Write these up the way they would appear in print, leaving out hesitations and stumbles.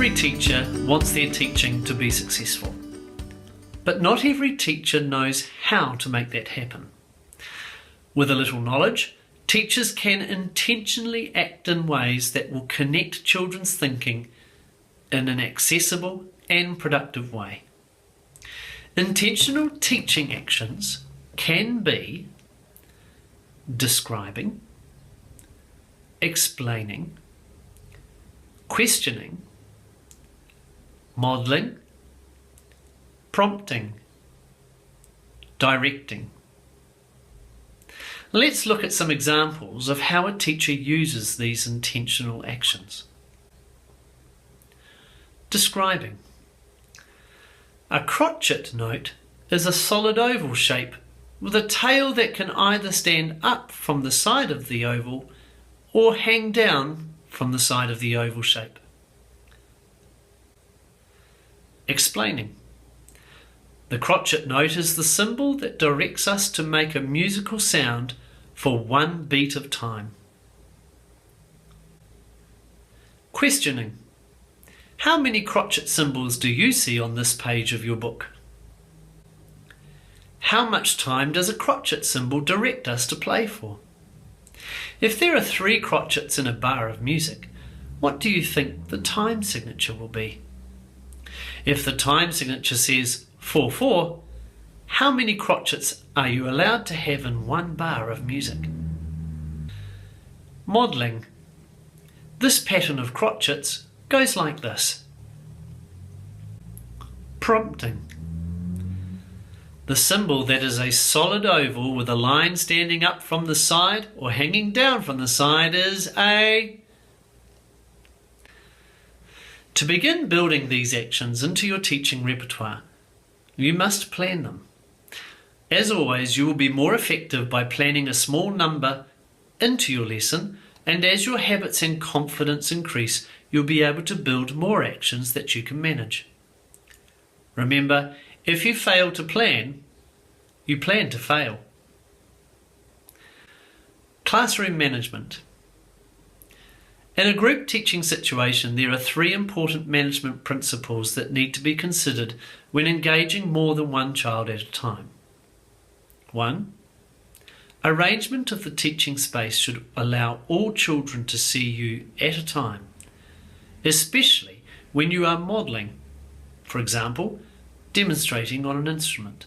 Every teacher wants their teaching to be successful, but not every teacher knows how to make that happen. With a little knowledge, teachers can intentionally act in ways that will connect children's thinking in an accessible and productive way. Intentional teaching actions can be describing, explaining, questioning, modelling, prompting, directing. Let's look at some examples of how a teacher uses these intentional actions. Describing. A crotchet note is a solid oval shape with a tail that can either stand up from the side of the oval or hang down from the side of the oval shape. Explaining. The crotchet note is the symbol that directs us to make a musical sound for one beat of time. Questioning. How many crotchet symbols do you see on this page of your book? How much time does a crotchet symbol direct us to play for? If there are 3 crotchets in a bar of music, what do you think the time signature will be? If the time signature says 4/4, how many crotchets are you allowed to have in one bar of music? Modelling. This pattern of crotchets goes like this. Prompting. The symbol that is a solid oval with a line standing up from the side or hanging down from the side is a... To begin building these actions into your teaching repertoire, you must plan them. As always, you will be more effective by planning a small number into your lesson, and as your habits and confidence increase, you'll be able to build more actions that you can manage. Remember, if you fail to plan, you plan to fail. Classroom management. In a group teaching situation, there are 3 important management principles that need to be considered when engaging more than one child at a time. 1. Arrangement of the teaching space should allow all children to see you at a time, especially when you are modelling, for example, demonstrating on an instrument.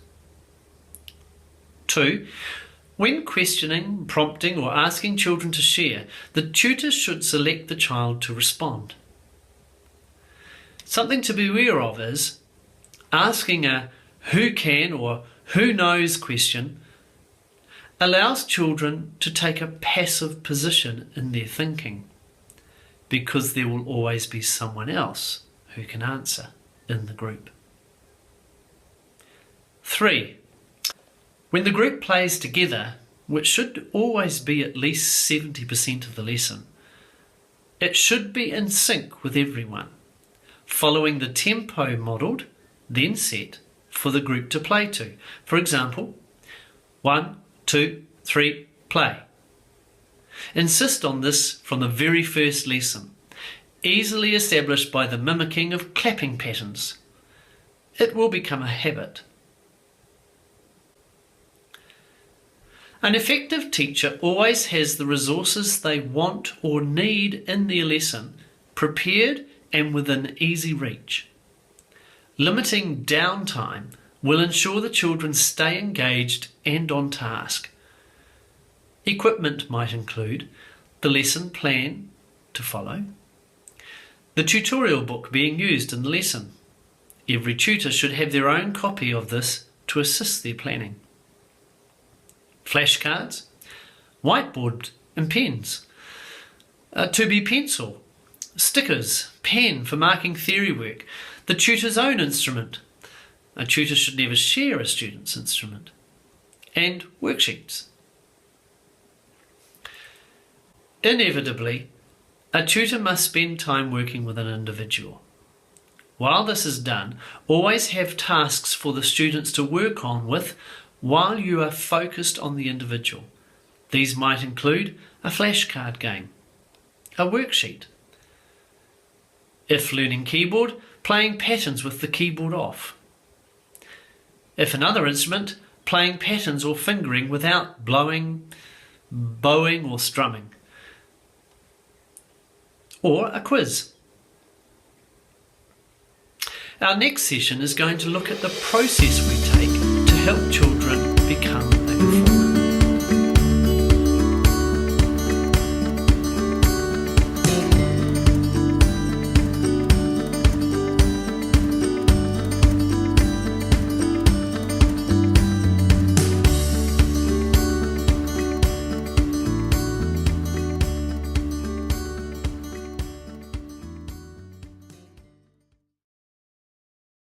2. When questioning, prompting or asking children to share, the tutor should select the child to respond. Something to be aware of is asking a who can or who knows question allows children to take a passive position in their thinking, because there will always be someone else who can answer in the group. 3. When the group plays together, which should always be at least 70% of the lesson, it should be in sync with everyone, following the tempo modelled, then set, for the group to play to. For example, 1, 2, 3, play. Insist on this from the very first lesson, easily established by the mimicking of clapping patterns. It will become a habit. An effective teacher always has the resources they want or need in their lesson prepared and within easy reach. Limiting downtime will ensure the children stay engaged and on task. Equipment might include the lesson plan to follow, the tutorial book being used in the lesson. Every tutor should have their own copy of this to assist their planning. Flashcards, whiteboard and pens, a 2B pencil, stickers, pen for marking theory work, the tutor's own instrument. A tutor should never share a student's instrument, and worksheets. Inevitably, a tutor must spend time working with an individual. While this is done, always have tasks for the students to work on with while you are focused on the individual. These might include a flashcard game, a worksheet, If learning keyboard, playing patterns with the keyboard off. If another instrument, playing patterns or fingering without blowing, bowing or strumming. Or a quiz. Our next session is going to look at the process we take to help children become a performer.